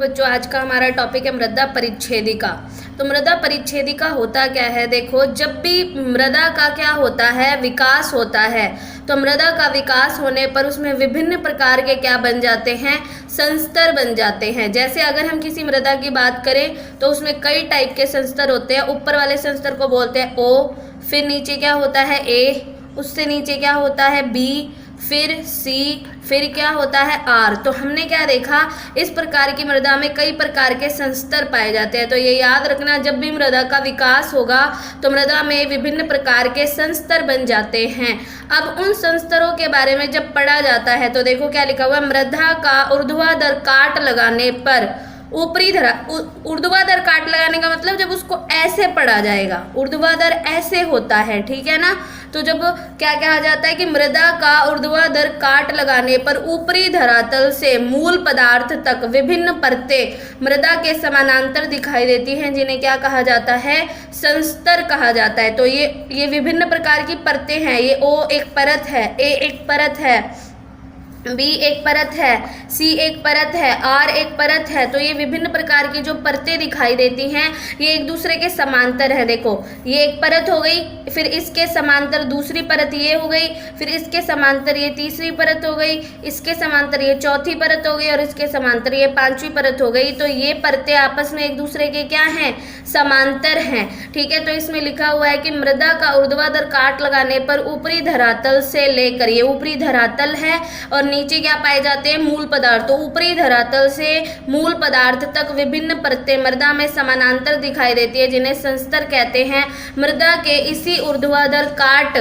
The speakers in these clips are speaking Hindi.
बच्चों, आज का हमारा टॉपिक है मृदा परिच्छेदिका। तो मृदा परिच्छेदिका होता क्या है? देखो, जब भी मृदा का क्या होता है, विकास होता है, तो मृदा का विकास होने पर उसमें विभिन्न प्रकार के क्या बन जाते हैं, संस्तर बन जाते हैं। जैसे अगर हम किसी मृदा की बात करें तो उसमें कई टाइप के संस्तर होते हैं। ऊपर वाले संस्तर को बोलते हैं ओ, फिर नीचे क्या होता है ए, उससे नीचे क्या होता है बी, फिर सी, फिर क्या होता है आर। तो हमने क्या देखा, इस प्रकार की मृदा में कई प्रकार के संस्तर पाए जाते हैं। तो ये याद रखना, जब भी मृदा का विकास होगा तो मृदा में विभिन्न प्रकार के संस्तर बन जाते हैं। अब उन संस्तरों के बारे में जब पढ़ा जाता है तो देखो क्या लिखा हुआ है, मृदा का ऊर्ध्वाधर काट लगाने पर ऊपरी धरा, ऊर्ध्वाधर काट लगाने का मतलब जब उसको ऐसे पढ़ा जाएगा, ऊर्ध्वाधर ऐसे होता है, ठीक है ना। तो जब क्या कहा जाता है कि मृदा का ऊर्ध्वाधर काट लगाने पर ऊपरी धरातल से मूल पदार्थ तक विभिन्न परतें मृदा के समानांतर दिखाई देती हैं, जिन्हें क्या कहा जाता है, संस्तर कहा जाता है। तो ये विभिन्न प्रकार की परतें हैं। ये ओ एक परत है, ए एक परत है, बी एक परत है, सी एक परत है, आर एक परत है। तो ये विभिन्न प्रकार की जो परतें दिखाई देती हैं ये एक दूसरे के समांतर है। देखो, ये एक परत हो गई, फिर इसके समांतर दूसरी परत ये हो गई, फिर इसके समांतर ये तीसरी परत हो गई, इसके समांतर ये चौथी परत हो गई और इसके समांतर ये पांचवी परत हो गई। तो ये परतें आपस में एक दूसरे के क्या हैं, समांतर हैं, ठीक है। तो इसमें लिखा हुआ है कि मृदा का ऊर्ध्वाधर काट लगाने पर ऊपरी धरातल से लेकर, ये ऊपरी धरातल है और नीचे क्या पाए जाते हैं, मूल पदार्थ। तो ऊपरी धरातल से मूल पदार्थ तक विभिन्न परतें मृदा में समानांतर दिखाई देती है, जिन्हें संस्तर कहते हैं। मृदा के इसी ऊर्ध्वाधर काट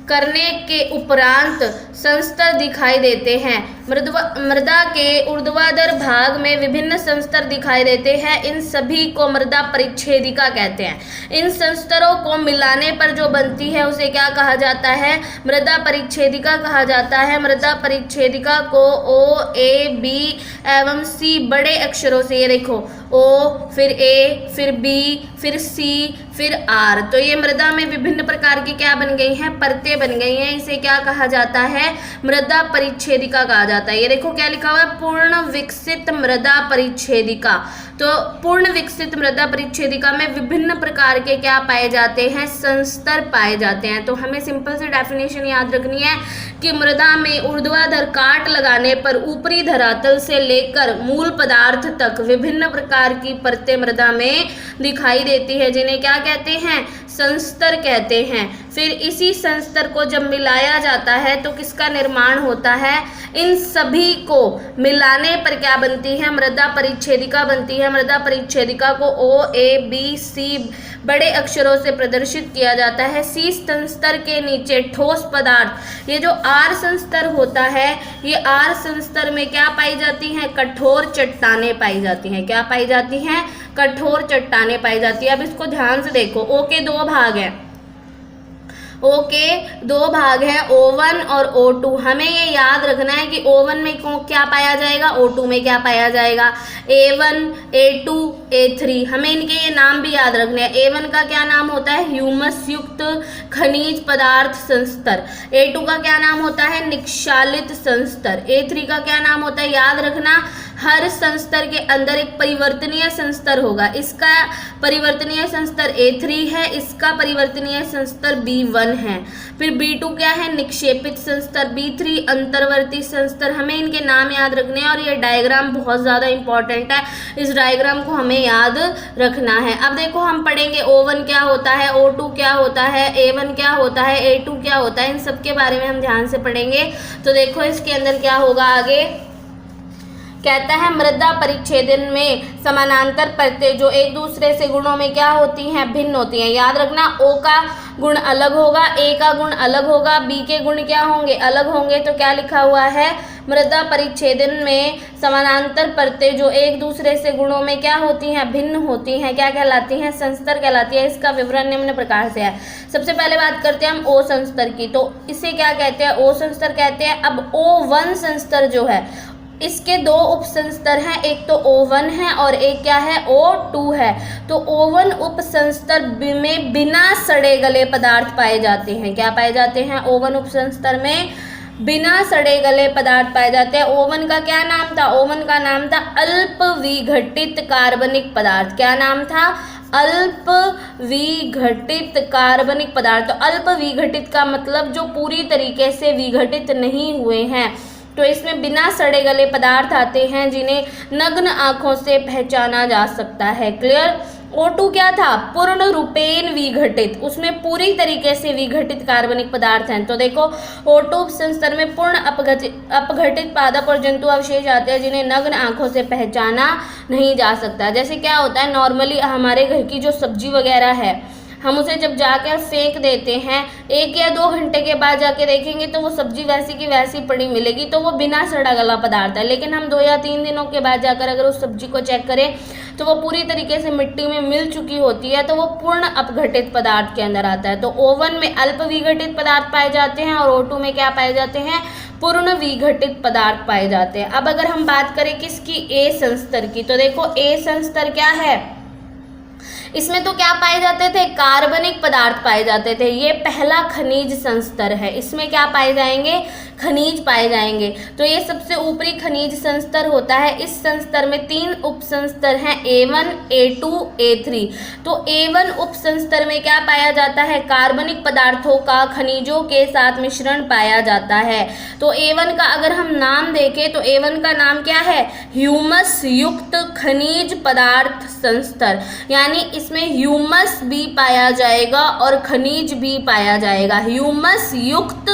करने के उपरांत संस्तर दिखाई देते हैं। मृदा के ऊर्ध्वाधर भाग में विभिन्न संस्तर दिखाई देते हैं। इन सभी को मृदा परिच्छेदिका कहते हैं। इन संस्तरों को मिलाने पर जो बनती है उसे क्या कहा जाता है, मृदा परिच्छेदिका कहा जाता है। मृदा परिच्छेदिका को ओ, ए, बी एवं सी बड़े अक्षरों से, ये देखो ओ, फिर ए, फिर बी, फिर सी, फिर आर। तो ये मृदा में विभिन्न प्रकार की क्या बन गई हैं, परतें बन गई हैं। इसे क्या कहा जाता है, मृदा परिच्छेदिका कहा जाता है। ये देखो क्या लिखा हुआ है, पूर्ण विकसित मृदा परिच्छेदिका। तो पूर्ण विकसित मृदा परिच्छेदिका में विभिन्न प्रकार के क्या पाए जाते हैं, संस्तर पाए जाते हैं। तो हमें सिंपल से डेफिनेशन याद रखनी है कि मृदा में ऊर्ध्वाधर काट लगाने पर ऊपरी धरातल से लेकर मूल पदार्थ तक विभिन्न प्रकार की परतें मृदा में दिखाई देती है, जिन्हें क्या कहते हैं, संस्तर कहते हैं। फिर इसी संस्तर को जब मिलाया जाता है तो किसका निर्माण होता है, इन सभी को मिलाने पर क्या बनती है, मृदा परिच्छेदिका बनती है। मृदा परिच्छेदिका को ओ, ए, बी, सी बड़े अक्षरों से प्रदर्शित किया जाता है। सी संस्तर के नीचे ठोस पदार्थ, ये जो आर संस्तर होता है, ये आर संस्तर में क्या पाई जाती हैं, कठोर चट्टानें पाई जाती हैं। क्या पाई जाती हैं, कठोर चट्टानें पाई जाती है। अब इसको ध्यान से देखो, ओ के दो भाग हैं, ओ के दो भाग हैं, O1 और O2। हमें ये याद रखना है कि O1 में क्या पाया जाएगा, O2 में क्या पाया जाएगा, A1, A2, A3। हमें इनके ये नाम भी याद रखने हैं। A1 का क्या नाम होता है, ह्यूमस युक्त खनिज पदार्थ संस्तर। A2 का क्या नाम होता है, निक्षालित संस्तर। A3 का क्या नाम होता है, याद रखना, हर संस्तर के अंदर एक परिवर्तनीय संस्तर होगा। इसका परिवर्तनीय संस्तर A3 है, इसका परिवर्तनीय संस्तर B1 है। फिर B2 क्या है, निक्षेपित संस्तर। B3 अंतर्वर्ती संस्तर। हमें इनके नाम याद रखने हैं और ये डायग्राम बहुत ज़्यादा इंपॉर्टेंट है, इस डायग्राम को हमें याद रखना है। अब देखो हम पढ़ेंगे O1 क्या होता है, O2 क्या होता है, A1 क्या होता है, A2 क्या होता है, इन सब के बारे में हम ध्यान से पढ़ेंगे। तो देखो इसके अंदर क्या होगा आगे, कहता है मृदा परिच्छेदन में समानांतर परतें जो एक दूसरे से गुणों में क्या होती हैं, भिन्न होती हैं। याद रखना, ओ का गुण अलग होगा, ए का गुण अलग होगा, बी के गुण क्या होंगे, अलग होंगे। तो क्या लिखा हुआ है, मृदा परिच्छेदन में समानांतर परतें जो एक दूसरे से गुणों में क्या होती हैं, भिन्न होती हैं, क्या कहलाती हैं, संस्तर कहलाती है। इसका विवरण निम्न प्रकार से है। सबसे पहले बात करते हैं हम ओ संस्तर की। तो इसे क्या कहते हैं, ओ संस्तर कहते हैं। अब O1 संस्तर जो है, इसके दो उपसंस्तर हैं, एक तो O1 है और एक क्या है, O2 है। तो O1 उपसंस्तर में बिना सड़े गले पदार्थ पाए जाते हैं। क्या पाए जाते हैं, O1 उपसंस्तर में बिना सड़े गले पदार्थ पाए जाते हैं। ओवन का क्या नाम था? ओवन का नाम था अल्प विघटित कार्बनिक पदार्थ। क्या नाम था? अल्प विघटित कार्बनिक पदार्थ। तो अल्प विघटित का मतलब जो पूरी तरीके से विघटित नहीं हुए हैं। तो इसमें बिना सड़े गले पदार्थ आते हैं जिन्हें नग्न आंखों से पहचाना जा सकता है। क्लियर? O2 क्या था? पूर्ण रूपेण विघटित, उसमें पूरी तरीके से विघटित कार्बनिक पदार्थ हैं। तो देखो O2 संस्तर में पूर्ण अपघटित पादप और जंतु अवशेष आते हैं जिन्हें नग्न आंखों से पहचाना नहीं जा सकता। जैसे क्या होता है, नॉर्मली हमारे घर की जो सब्जी वगैरह है, हम उसे जब जाकर फेंक देते हैं, 1 या 2 घंटे के बाद जाके देखेंगे तो वो सब्जी वैसी की वैसी पड़ी मिलेगी, तो वो बिना सड़ा गला पदार्थ है। लेकिन हम 2 या 3 दिनों के बाद जाकर अगर उस सब्जी को चेक करें तो वो पूरी तरीके से मिट्टी में मिल चुकी होती है, तो वो पूर्ण अपघटित पदार्थ के अंदर आता है। तो ओवन में अल्प विघटित पदार्थ पाए जाते हैं और O2 में क्या पाए जाते हैं? पूर्ण विघटित पदार्थ पाए जाते हैं। अब अगर हम बात करें किसकी? A संस्तर की, तो देखो A संस्तर क्या है? इसमें तो क्या पाए जाते थे? कार्बनिक पदार्थ पाए जाते थे। ये पहला खनिज संस्तर है। इसमें क्या पाए जाएंगे? खनिज पाए जाएंगे। तो ये सबसे ऊपरी खनिज संस्तर होता है। इस संस्तर में 3 उप संस्तर हैं, A1, A2, A3। तो A1 उप संस्तर में क्या पाया जाता है? कार्बनिक पदार्थों का खनिजों के साथ मिश्रण पाया जाता है। तो A1 का अगर हम नाम देखें तो A1 का नाम क्या है? ह्यूमस युक्त खनिज पदार्थ संस्तर, यानी इसमें ह्यूमस भी पाया जाएगा और खनिज भी पाया जाएगा। ह्यूमस युक्त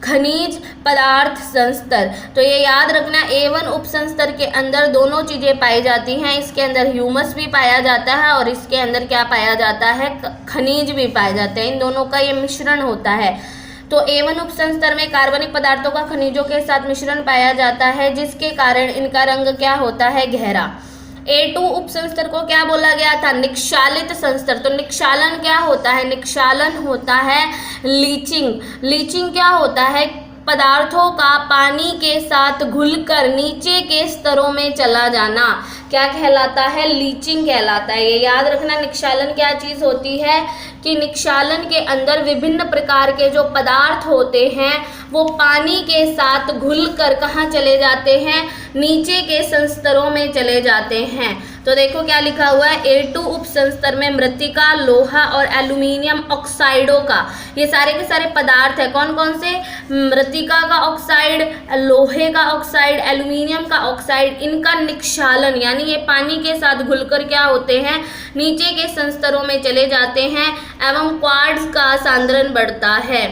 खनिज पदार्थ संस्तर। तो ये याद रखना, A1 उप संस्तर के अंदर दोनों चीजें पाई जाती हैं। इसके अंदर ह्यूमस भी पाया जाता है और इसके अंदर क्या पाया जाता है? खनिज भी पाए जाते हैं। इन दोनों का ये मिश्रण होता है। तो A1 उप संस्तर में कार्बनिक पदार्थों का खनिजों के साथ मिश्रण पाया जाता है, जिसके कारण इनका रंग क्या होता है? गहरा। A2 उप संस्तर को क्या बोला गया था? निक्षालित संस्तर। तो निक्षालन क्या होता है? निक्षालन होता है लीचिंग। लीचिंग क्या होता है? पदार्थों का पानी के साथ घुलकर नीचे के स्तरों में चला जाना क्या कहलाता है? लीचिंग कहलाता है। ये याद रखना, निक्षालन क्या चीज होती है कि निक्षालन के अंदर विभिन्न प्रकार के जो पदार्थ होते हैं वो पानी के साथ घुलकर कहाँ चले जाते हैं? नीचे के संस्तरों में चले जाते हैं। तो देखो क्या लिखा हुआ है, A2 उप संस्तर में मृत्तिका, लोहा और एल्यूमिनियम ऑक्साइडों का, ये सारे के सारे पदार्थ है। कौन कौन से? मृत्तिका का ऑक्साइड, लोहे का ऑक्साइड, एल्यूमिनियम का ऑक्साइड, इनका निक्षालन यानी ये पानी के साथ घुलकर क्या होते हैं? नीचे के संस्तरों में चले जाते हैं एवं क्वार्ट्ज का सांद्रण बढ़ता है।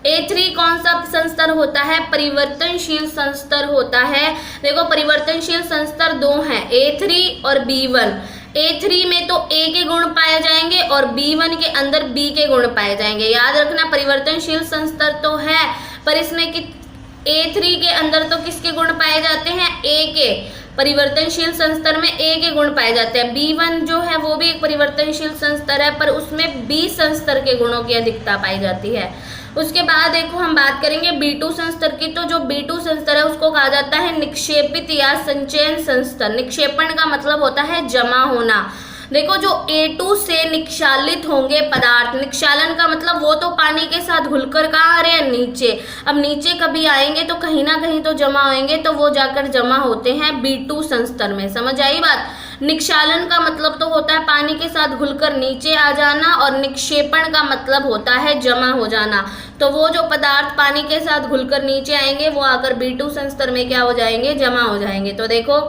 A3 कौन सा संस्तर होता है? परिवर्तनशील संस्तर होता है। देखो परिवर्तनशील संस्तर 2 हैं, A3 और B1। A3 में तो A के गुण पाए जाएंगे और B1 के अंदर B के गुण पाए जाएंगे। याद रखना, परिवर्तनशील संस्तर तो है पर इसमें A3 के अंदर तो किसके गुण पाए जाते हैं? A के। परिवर्तनशील संस्तर में A के गुण पाए जाते हैं। B1 जो है वो भी एक परिवर्तनशील संस्तर है पर उसमें B संस्तर के गुणों की अधिकता पाई जाती है। उसके बाद देखो हम बात करेंगे B2 संस्तर की। तो जो B2 संस्तर है उसको कहा जाता है निक्षेपित या संचयन संस्तर। निक्षेपण का मतलब होता है जमा होना। देखो जो A2 से निक्षालित होंगे पदार्थ, निक्षालन का मतलब वो तो पानी के साथ घुलकर कहाँ आ रहे हैं? नीचे। अब नीचे कभी आएंगे तो कहीं ना कहीं तो जमा होंगे, तो वो जाकर जमा होते हैं B2 संस्तर में। समझ आई बात? निक्षालन का मतलब तो होता है पानी के साथ घुलकर नीचे आ जाना और निक्षेपण का मतलब होता है जमा हो जाना। तो वो जो पदार्थ पानी के साथ घुलकर नीचे आएंगे वो आकर B2 संस्तर में क्या हो जाएंगे? जमा हो जाएंगे। तो देखो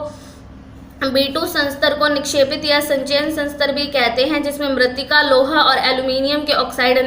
B2 संस्तर को निक्षेपित या संचयन संस्तर भी कहते हैं, जिसमें मृत्तिका, लोहा और एल्यूमिनियम के ऑक्साइड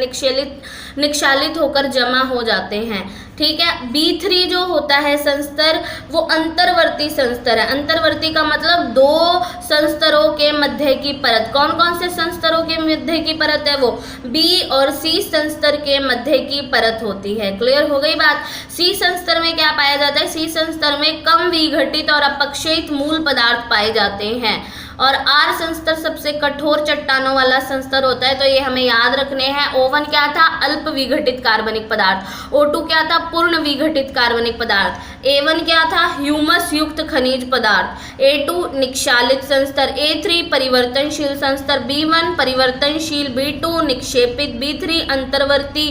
निक्षालित होकर जमा हो जाते हैं। ठीक है। B3 जो होता है संस्तर वो अंतर्वर्ती संस्तर है। अंतर्वर्ती का मतलब 2 संस्तरों के मध्य की परत। कौन कौन से संस्तरों के मध्य की परत है? वो B और C संस्तर के मध्य की परत होती है। क्लियर हो गई बात? C संस्तर में क्या पाया जाता है? C संस्तर में कम विघटित और अपक्षयित मूल पदार्थ पाए जाते हैं और R संस्तर सबसे कठोर चट्टानों वाला संस्तर होता है। तो ये हमें याद रखने हैं। O1 क्या था? अल्प विघटित कार्बनिक पदार्थ। O2 क्या था? पूर्ण विघटित कार्बनिक पदार्थ। A1 क्या था? ह्यूमस युक्त खनिज पदार्थ। A2 निक्षालित संस्तर। A3 परिवर्तनशील संस्तर। B1 परिवर्तनशील। B2 निक्षेपित। B3 अंतर्वर्ती।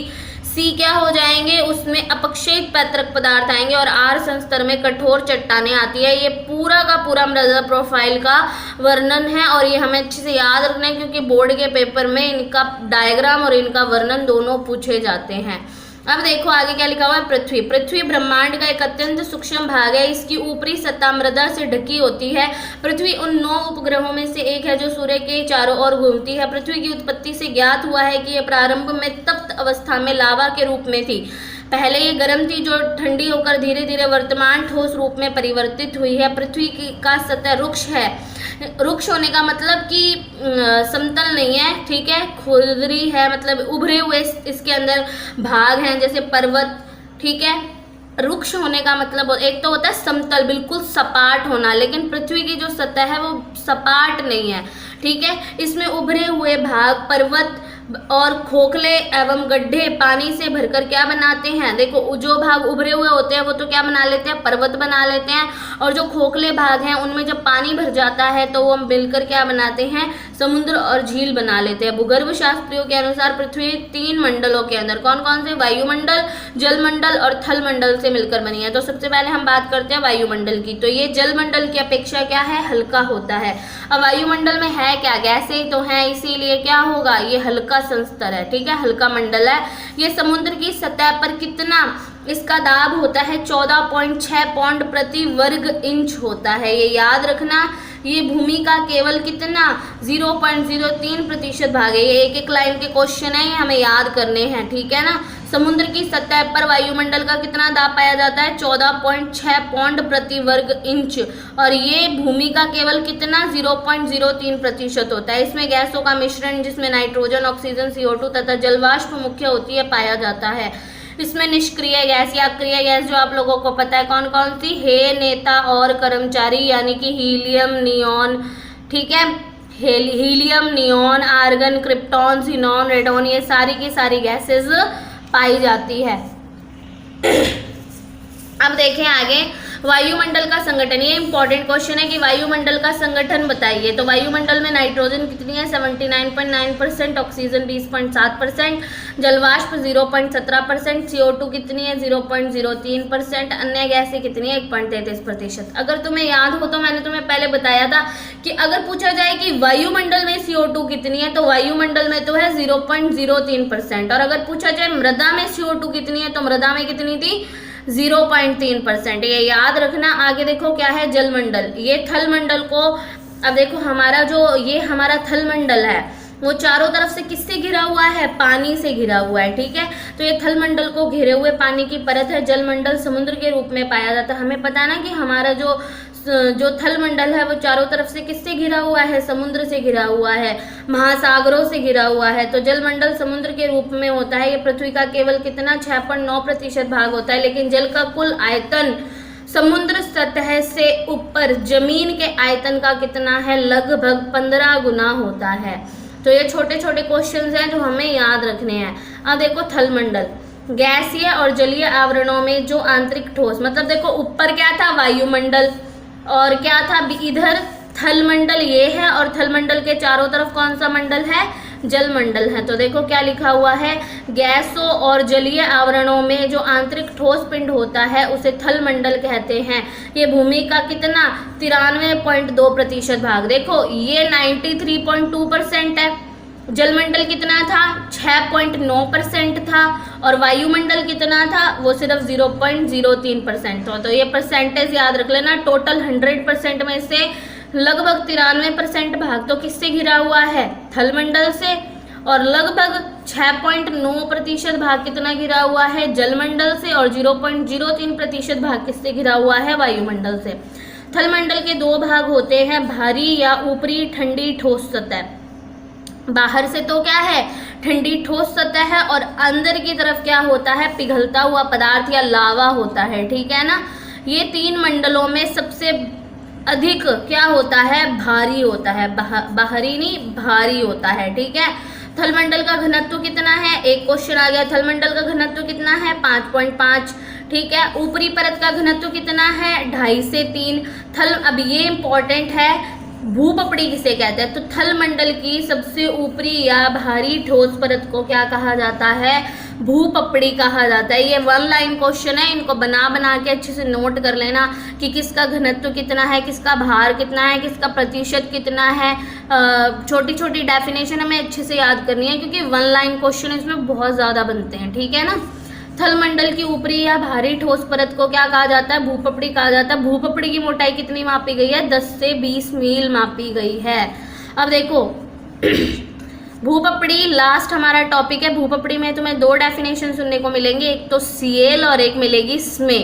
सी क्या हो जाएंगे, उसमें अपक्षयित पैतृक पदार्थ आएंगे, और आर संस्तर में कठोर चट्टानें आती है। ये पूरा का पूरा मृदा प्रोफाइल का वर्णन है, और ये हमें अच्छे से याद रखना है क्योंकि बोर्ड के पेपर में इनका डायग्राम और इनका वर्णन दोनों पूछे जाते हैं। अब देखो आगे क्या लिखा हुआ है। पृथ्वी, पृथ्वी ब्रह्मांड का एक अत्यंत सूक्ष्म भाग है। इसकी ऊपरी सतह मृदा से ढकी होती है। पृथ्वी उन 9 उपग्रहों में से एक है जो सूर्य के चारों ओर घूमती है। पृथ्वी की उत्पत्ति से ज्ञात हुआ है कि यह प्रारंभ में तप्त अवस्था में लावा के रूप में थी। पहले ये गर्म थी, जो ठंडी होकर धीरे धीरे वर्तमान ठोस रूप में परिवर्तित हुई है। पृथ्वी का सतह रुक्ष है। रुक्ष होने का मतलब कि समतल नहीं है, ठीक है, खुरदरी है, मतलब उभरे हुए इसके अंदर भाग हैं जैसे पर्वत, ठीक है। रुक्ष होने का मतलब एक तो होता है समतल, बिल्कुल सपाट होना, लेकिन पृथ्वी की जो सतह है वो सपाट नहीं है, ठीक है। इसमें उभरे हुए भाग, पर्वत और खोखले एवं गड्ढे पानी से भरकर क्या बनाते हैं, देखो जो भाग उभरे हुए होते हैं वो तो क्या बना लेते हैं, पर्वत बना लेते हैं, और जो खोखले भाग हैं उनमें जब पानी भर जाता है तो वो मिलकर क्या बनाते हैं, समुद्र और झील बना लेते हैं। भूगर्भ शास्त्रियों के अनुसार पृथ्वी 3 मंडलों के अंदर, कौन कौन से, वायुमंडल, जलमंडल और थलमंडल से मिलकर बनी है। तो सबसे पहले हम बात करते हैं वायुमंडल की। तो ये जलमंडल की अपेक्षा क्या है, हल्का होता है। अब वायुमंडल में है क्या, गैसें ही तो हैं, इसीलिए क्या होगा, ये हल्का संस्तर है, ठीक है, हल्का मंडल है। ये समुद्र की सतह पर कितना इसका दाब होता है, 14.6 पौंड प्रति वर्ग इंच होता है, ये याद रखना। ये भूमि का केवल कितना 0.03% भाग है। ये एक एक लाइन के क्वेश्चन है, ये हमें याद करने हैं, ठीक है ना। समुद्र की सतह पर वायुमंडल का कितना दाब पाया जाता है, 14.6 पौंड प्रति वर्ग इंच, और ये भूमि का केवल कितना 0.03% होता है। इसमें गैसों का मिश्रण जिसमें नाइट्रोजन, ऑक्सीजन, CO2 तथा जलवाष्प मुख्य होती है पाया जाता है। इसमें निष्क्रिय गैस या अक्रिय गैस जो आप लोगों को पता है कौन कौन सी, हे, नेता और कर्मचारी, यानी कि हीलियम, नियॉन, ठीक है, helium, neon, argon, krypton, xenon, radon, ये सारी की सारी गैसेस पाई जाती है। अब देखें आगे वायुमंडल का संगठन, ये इंपॉर्टेंट क्वेश्चन है कि वायुमंडल का संगठन बताइए। तो वायुमंडल में नाइट्रोजन कितनी है, 79.9%, ऑक्सीजन 20.7%, जलवाष्प 0.17%, CO2 कितनी है 0.03%, अन्य गैसें कितनी है 1.33%। अगर तुम्हें याद हो तो मैंने तुम्हें पहले बताया था कि अगर पूछा जाए कि वायुमंडल में CO2 कितनी है, तो वायुमंडल में तो है 0.03%, और अगर पूछा जाए मृदा में CO2 कितनी है, तो मृदा में कितनी थी 0.3%, ये याद रखना। आगे देखो क्या है, जलमंडल, ये थलमंडल को, अब देखो हमारा जो ये हमारा थलमंडल है वो चारों तरफ से किससे घिरा हुआ है, पानी से घिरा हुआ है, ठीक है। तो ये थलमंडल को घेरे हुए पानी की परत है। जलमंडल समुद्र के रूप में पाया जाता है। हमें पता है ना कि हमारा जो थलमंडल है वो चारों तरफ से किससे घिरा हुआ है, समुद्र से घिरा हुआ है, महासागरों से घिरा हुआ है। तो जलमंडल समुद्र के रूप में होता है। ये पृथ्वी का केवल कितना 6.9% भाग होता है, लेकिन जल का कुल आयतन समुद्र सतह से ऊपर जमीन के आयतन का कितना है, लगभग 15 गुना होता है। तो ये छोटे छोटे क्वेश्चंस हैं जो हमें याद रखने हैं। अब देखो थलमंडल, गैसीय और जलीय आवरणों में जो आंतरिक ठोस, मतलब देखो ऊपर क्या था, वायुमंडल, और क्या था इधर थलमंडल, ये है, और थलमंडल के चारों तरफ कौन सा मंडल है, जलमंडल है। तो देखो क्या लिखा हुआ है, गैसों और जलीय आवरणों में जो आंतरिक ठोस पिंड होता है उसे थलमंडल कहते हैं। ये भूमि का कितना 93.2% भाग, देखो ये 93.2% है। जलमंडल कितना था, 6.9% था, और वायुमंडल कितना था, वो सिर्फ 0.03% था। तो ये परसेंटेज याद रख लेना। टोटल 100% में से लगभग 93% भाग तो किससे घिरा हुआ है, थलमंडल से, और लगभग 6.9% भाग कितना घिरा हुआ है, जलमंडल से, और 0.03% भाग किससे घिरा हुआ है, वायुमंडल से। थलमंडल के 2 भाग होते हैं, बाहरी या ऊपरी ठंडी ठोस सतह। बाहर से तो क्या है, ठंडी ठोस सतह है, और अंदर की तरफ क्या होता है, पिघलता हुआ पदार्थ या लावा होता है, ठीक है ना। ये 3 मंडलों में सबसे अधिक क्या होता है, भारी होता है, बाहरी नहीं भारी होता है, ठीक है। थलमंडल का घनत्व कितना है, एक क्वेश्चन आ गया, थलमंडल का घनत्व कितना है 5.5, ठीक है। ऊपरी परत का घनत्व कितना है 2.5 से 3। अब ये इंपॉर्टेंट है, भूपपड़ी किसे कहते हैं? तो थल मंडल की सबसे ऊपरी या भारी ठोस परत को क्या कहा जाता है? भूपपड़ी कहा जाता है। ये 1 लाइन क्वेश्चन है, इनको बना बना के अच्छे से नोट कर लेना कि किसका घनत्व कितना है, किसका भार कितना है, किसका प्रतिशत कितना है। छोटी छोटी डेफिनेशन हमें अच्छे से याद करनी है क्योंकि 1 लाइन क्वेश्चन इसमें बहुत ज़्यादा बनते हैं, ठीक है ना। थल मंडल की ऊपरी या भारी ठोस परत को क्या कहा जाता है? भूपपड़ी कहा जाता है। भूपपड़ी की मोटाई कितनी मापी गई है? 10 से 20 मील मापी गई है। अब देखो भूपपड़ी लास्ट हमारा टॉपिक है। भूपपड़ी में तुम्हें 2 डेफिनेशन सुनने को मिलेंगे, एक तो सीएल और एक मिलेगी स्मे।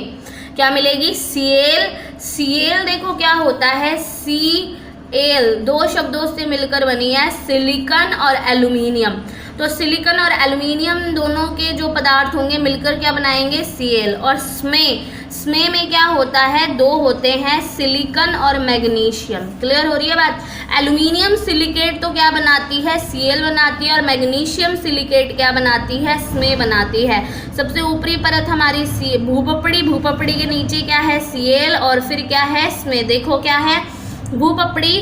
क्या मिलेगी? सीएल देखो क्या होता है, सीएल 2 शब्दों से मिलकर बनी है, सिलिकॉन और एल्यूमिनियम। तो सिलिकॉन और एल्यूमिनियम दोनों के जो पदार्थ होंगे मिलकर क्या बनाएंगे? सीएल। और स्मे में क्या होता है? 2 होते हैं, सिलिकॉन और मैग्नीशियम। क्लियर हो रही है बात? एल्यूमिनियम सिलिकेट तो क्या बनाती है? सीएल बनाती है। और मैग्नीशियम सिलिकेट क्या बनाती है? स्मे बनाती है। सबसे ऊपरी परत हमारी भूपपड़ी, भूपपड़ी के नीचे क्या है? सीएल, और फिर क्या है? स्मे। देखो क्या है, भूपपड़ी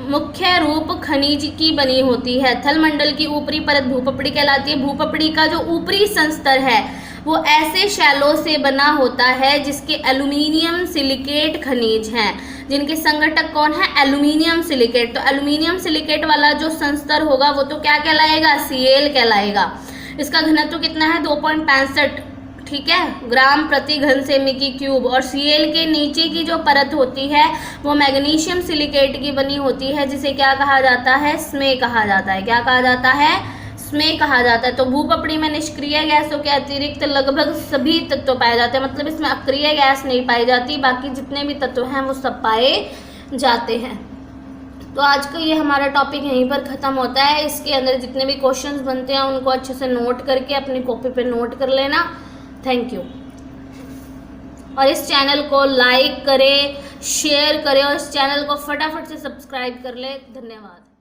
मुख्य रूप खनिज की बनी होती है। थल मंडल की ऊपरी परत भूपपड़ी कहलाती है। भूपपड़ी का जो ऊपरी संस्तर है वो ऐसे शैलों से बना होता है जिसके एल्यूमिनियम सिलिकेट खनिज हैं, जिनके संगठक कौन है? Aluminium silicate. तो एल्यूमिनियम सिलिकेट वाला जो संस्तर होगा वो तो क्या कहलाएगा? सीएल कहलाएगा। इसका घनत्व कितना है? 2.65, ठीक है, ग्राम प्रति घन सेमी की क्यूब। और सीएल के नीचे की जो परत होती है वो मैग्नीशियम सिलिकेट की बनी होती है, जिसे क्या कहा जाता है? स्मे कहा जाता है। क्या कहा जाता है? स्मे कहा जाता है। तो भूपपड़ी में निष्क्रिय गैसों के अतिरिक्त लगभग सभी तत्व पाए जाते हैं, मतलब इसमें अक्रिय गैस नहीं पाई जाती, बाकी जितने भी तत्व हैं वो सब पाए जाते हैं। तो आज का ये हमारा टॉपिक यहीं पर ख़त्म होता है। इसके अंदर जितने भी क्वेश्चंस बनते हैं उनको अच्छे से नोट करके अपनी कॉपी पे नोट कर लेना। Thank you. और इस चैनल को लाइक करें, शेयर करें और इस चैनल को फटाफट से सब्सक्राइब कर ले। धन्यवाद।